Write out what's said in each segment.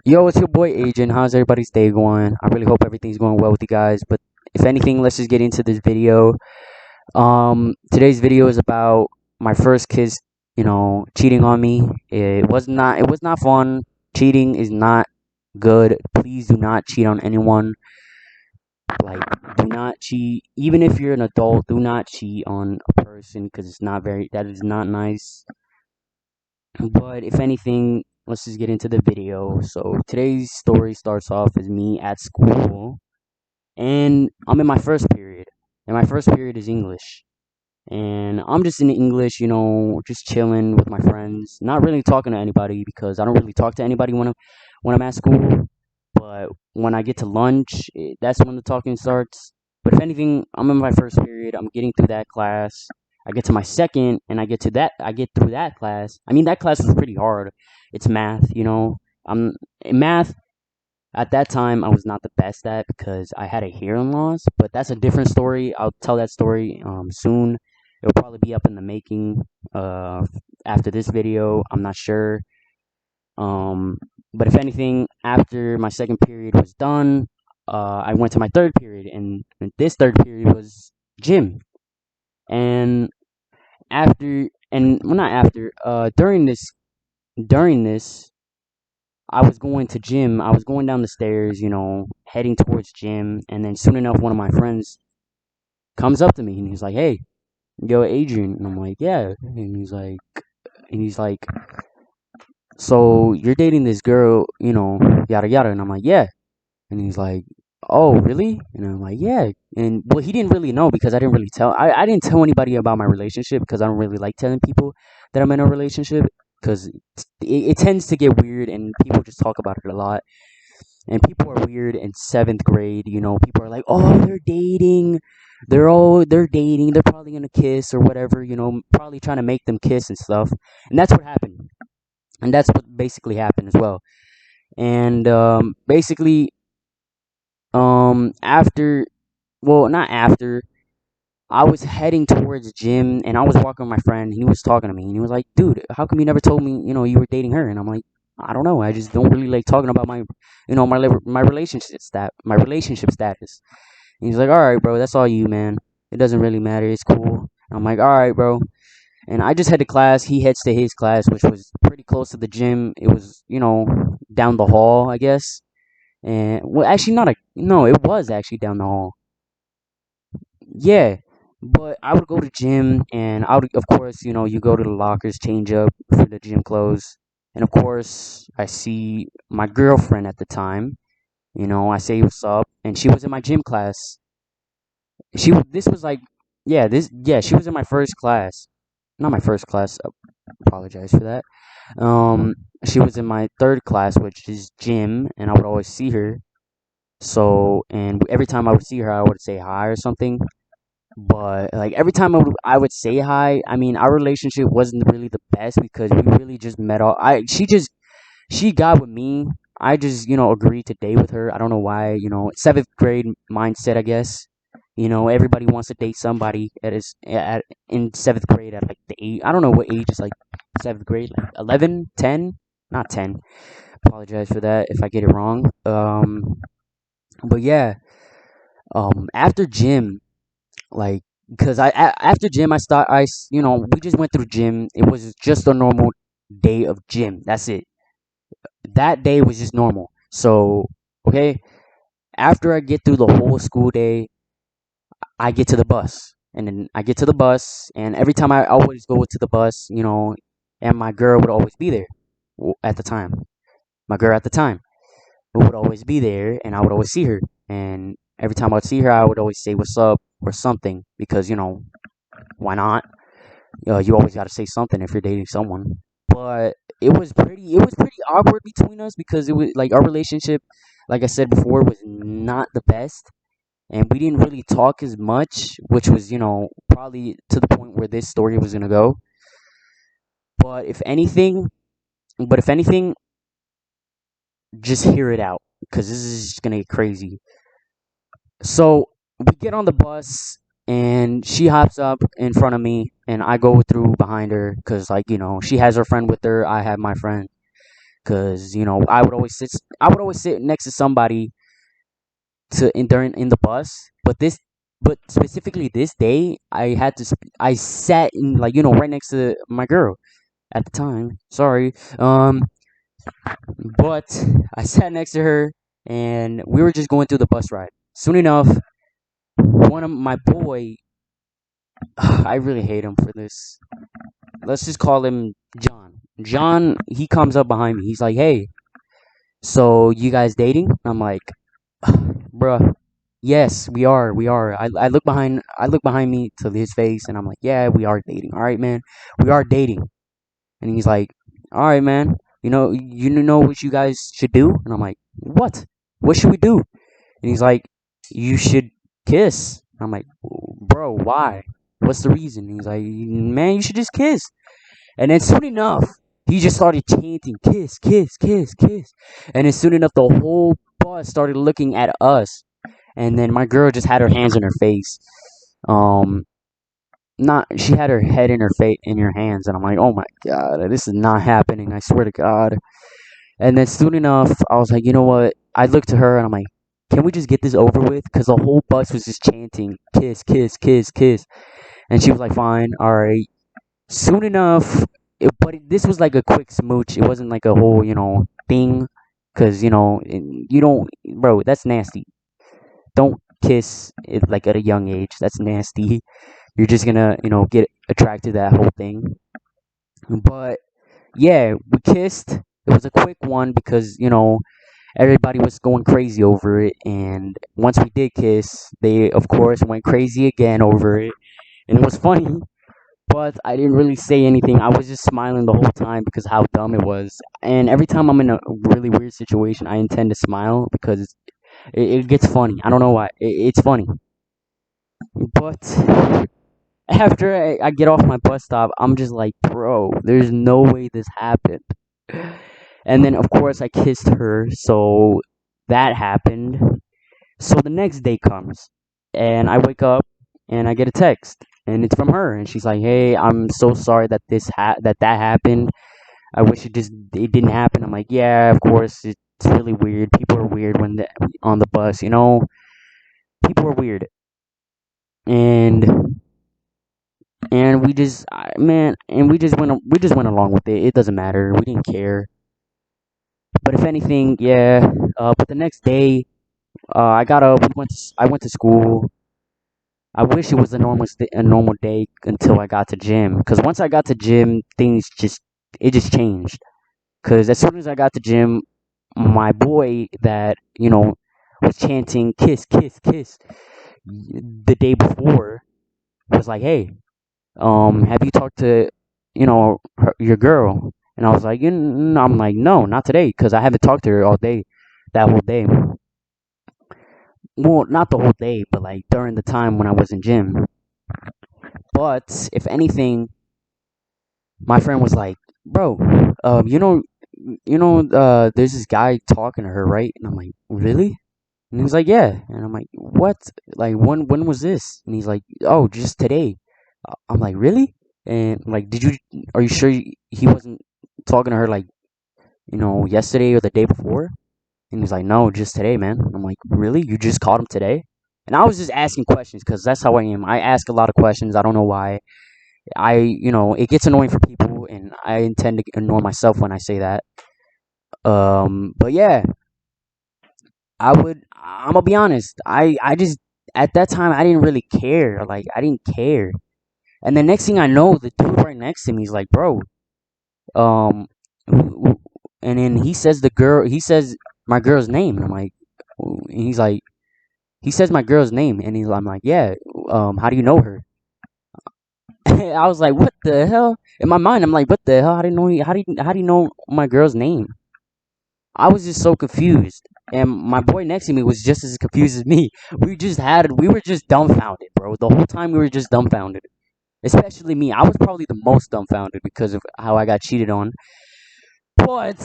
Yo, it's your boy Agent. How's everybody's day going? I really hope everything's going well with you guys. But if anything, let's just get into this video. Today's video is about my first kiss, cheating on me. It was not fun. Cheating is not good. Please do not cheat on anyone. Like, do not cheat. Even if you're an adult, do not cheat on a person because that is not nice. But if anything, let's just get into the video. So today's story starts off as me at school, and I'm in my first period, and my first period is English, and I'm just in English, just chilling with my friends, not really talking to anybody because I don't really talk to anybody when I'm at school. But when I get to lunch, that's when the talking starts. But if anything, I'm in my first period. I'm getting through that class. I get to my second, and I get through that class. I mean, that class was pretty hard. It's math. I'm in math. At that time, I was not the best at because I had a hearing loss, but that's a different story. I'll tell that story soon. It'll probably be up in the making after this video. I'm not sure. Um, but if anything, after my second period was done, I went to my third period, and this third period was gym. And not after, during this, I was going to gym. I was going down the stairs, heading towards gym, and then soon enough, one of my friends comes up to me and he's like, "Hey, yo, Adrian," and I'm like, "Yeah," and he's like, "So you're dating this girl, yada yada," and I'm like, "Yeah," and he's like, "Oh, really?" And I'm like, "Yeah," and well, he didn't really know because I didn't really tell. I didn't tell anybody about my relationship because I don't really like telling people that I'm in a relationship because it tends to get weird and people just talk about it a lot. And people are weird in seventh grade. People are like, "Oh, they're dating. They're dating. They're probably gonna kiss or whatever. Probably trying to make them kiss and stuff." And that's what happened. And that's what basically happened as well. And basically, after, well, not after. I was heading towards the gym and I was walking with my friend. He was talking to me and he was like, "Dude, how come you never told me, you were dating her?" And I'm like, "I don't know. I just don't really like talking about my relationship status." And he's like, "All right, bro, that's all you, man. It doesn't really matter. It's cool." I'm like, "All right, bro." And I just head to class. He heads to his class, which was pretty close to the gym. It was, down the hall, I guess. And well, actually, not a no. It was actually down the hall. Yeah, but I would go to gym, and I would, of course, you go to the lockers, change up for the gym clothes, and of course, I see my girlfriend at the time. I say what's up, and she was in my gym class. This was like, yeah, she was in my first class, not my first class. Apologize for that. She was in my third class, which is gym, and I would always see her. So, and every time I would see her, I would say hi or something. But like every time I would say hi, I mean our relationship wasn't really the best because we really just met all I she got with me. I just, agreed to date with her. I don't know why, seventh grade mindset, I guess. Everybody wants to date somebody in seventh grade at like the age, I don't know what age is like seventh grade, like 11, 10, not 10. Apologize for that if I get it wrong. But yeah, after gym, like, because after gym we just went through gym. It was just a normal day of gym. That's it. That day was just normal. So, okay, after I get through the whole school day, I get to the bus, and then I get to the bus, and every time I always go to the bus, and my girl would always be there at the time. My girl at the time would always be there, and I would always see her. And every time I would see her, I would always say what's up or something because why not? You always got to say something if you're dating someone. But it was pretty awkward between us because it was like our relationship, like I said before, was not the best, and we didn't really talk as much, which was probably to the point where this story was gonna go. But if anything, just hear it out because this is just gonna get crazy. So we get on the bus and she hops up in front of me and I go through behind her because like she has her friend with her, I have my friend. because I would always sit next to somebody in the bus. But specifically this day, I sat in, like, right next to my girl at the time. Sorry. But I sat next to her, and we were just going through the bus ride. Soon enough, one of my boy, I really hate him for this. Let's just call him John. John, he comes up behind me. He's like, "Hey, so you guys dating?" I'm like, "Bruh, yes, we are. We are." I look behind me to his face, and I'm like, "Yeah, we are dating. All right, man, we are dating." And he's like, "All right, man. You know what you guys should do?" And I'm like, "What? What should we do?" And he's like, "You should kiss." I'm like, "Bro, why? What's the reason?" And he's like, "Man, you should just kiss." And then soon enough, he just started chanting, "Kiss, kiss, kiss, kiss." And then soon enough, the whole bus started looking at us. And then my girl just had her hands in her face. Um, not she had her head in her hands, and I'm like, "Oh my god, this is not happening. I swear to God." And then soon enough, I was like, "You know what?" I looked to her and I'm like, "Can we just get this over with?" Because the whole bus was just chanting, "Kiss, kiss, kiss, kiss." And she was like, "Fine, all right." Soon enough, this was like a quick smooch. It wasn't like a whole, thing. Because, you don't, bro, that's nasty. Don't kiss it like at a young age. That's nasty. You're just gonna, get attracted to that whole thing. But yeah, we kissed. It was a quick one because, everybody was going crazy over it. And once we did kiss, they, of course, went crazy again over it. And it was funny, but I didn't really say anything. I was just smiling the whole time because how dumb it was. And every time I'm in a really weird situation, I intend to smile because it gets funny. I don't know why. It's funny. But after I get off my bus stop, I'm just like, bro, there's no way this happened. And then, of course, I kissed her. So that happened. So the next day comes, and I wake up and I get a text, and it's from her, and she's like, "Hey, I'm so sorry that that happened. I wish it didn't happen." I'm like, "Yeah, of course, it's really weird. People are weird when they on the bus, you know. People are weird." And we just went along with it. It doesn't matter. We didn't care. But if anything, yeah. But the next day, I got up. I went to school. I wish it was a normal day until I got to gym. Cause once I got to gym, it just changed. Cause as soon as I got to gym, my boy that was chanting "kiss, kiss, kiss" the day before was like, "Hey, have you talked to your girl?" And I was like, I'm like, "No, not today, cause I haven't talked to her all day, that whole day. Well, not the whole day, but like during the time when I was in gym." But if anything, my friend was like, "Bro, there's this guy talking to her, right?" And I'm like, "Really?" And he's like, "Yeah." And I'm like, "What? Like, when was this?" And he's like, "Oh, just today." I'm like, "Really?" And like, are you sure he wasn't talking to her, like, yesterday or the day before? And he's like, "No, just today, man." I'm like, "Really? You just caught him today?" And I was just asking questions because that's how I am. I ask a lot of questions. I don't know why. It gets annoying for people, and I intend to annoy myself when I say that. But yeah, I'm gonna be honest. I just at that time I didn't really care. Like, I didn't care. And the next thing I know, the dude right next to me is like, "Bro, um," and then he says my girl's name, and I'm like, and he's like, he says my girl's name, and I'm like, "Yeah. How do you know her?" I was like, "What the hell?" In my mind, I'm like, "What the hell? How do you know? How do you know my girl's name?" I was just so confused, and my boy next to me was just as confused as me. We were just dumbfounded, bro. The whole time we were just dumbfounded. Especially me. I was probably the most dumbfounded because of how I got cheated on. But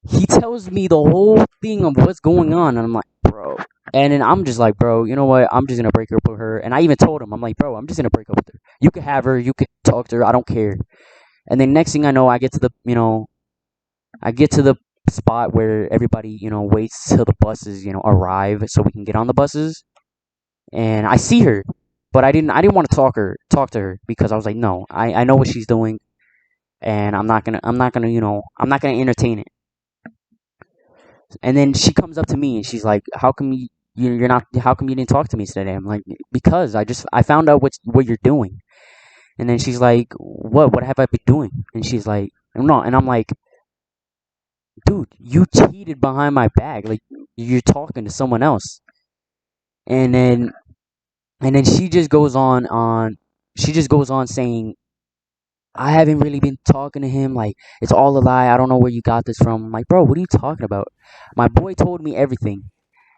he tells me the whole thing of what's going on, and I'm like, "Bro." And then I'm just like, "Bro, you know what? I'm just gonna break up with her." And I even told him, I'm like, "Bro, I'm just gonna break up with her. You could have her. You could talk to her. I don't care." And then next thing I know, I get to the I get to the spot where everybody, waits till the buses, arrive so we can get on the buses. And I see her, but I didn't want to talk to her because I was like, no, I know what she's doing, and I'm not gonna entertain it. And then she comes up to me and she's like, how come you're not, how come you didn't talk to me today? I'm like, because I found out what you're doing. And then she's like, what have I been doing? And she's like, no. And I'm like, dude, you cheated behind my back. Like, you're talking to someone else. And then she just goes on saying, I haven't really been talking to him. Like, it's all a lie. I don't know where you got this from. I'm like, bro, what are you talking about? My boy told me everything.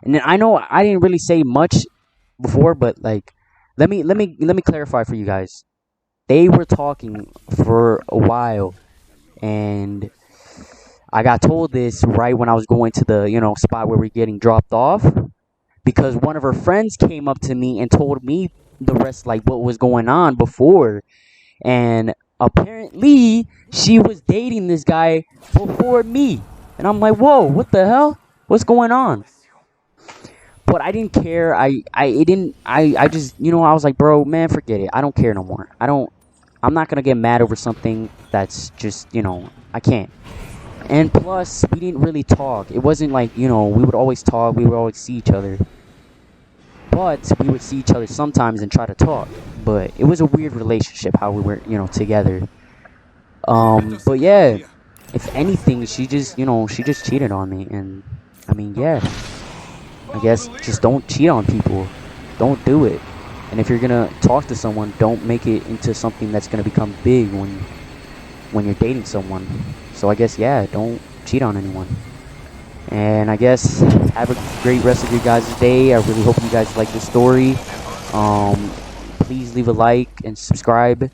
And then I know I didn't really say much before, but like, let me clarify for you guys. They were talking for a while, and I got told this right when I was going to the spot where we're getting dropped off, because one of her friends came up to me and told me the rest, like what was going on before. And apparently she was dating this guy before me. And I'm like, whoa, what the hell? What's going on? But I didn't care. I it didn't I just I was like, bro, man, forget it. I don't care no more. I'm not gonna get mad over something that's just I can't. And plus, we didn't really talk. It wasn't like we would always talk. We would always see each other. But we would see each other sometimes and try to talk. But it was a weird relationship how we were together. But yeah, if anything, she just cheated on me. And I mean, yeah, I guess just don't cheat on people. Don't do it. And if you're gonna talk to someone, don't make it into something that's gonna become big when you're dating someone. So I guess, yeah, don't cheat on anyone. And I guess have a great rest of your guys' day. I really hope you guys like the story. Um, Please leave a like and subscribe.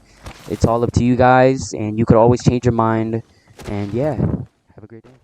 It's all up to you guys, and you could always change your mind. And yeah, have a great day.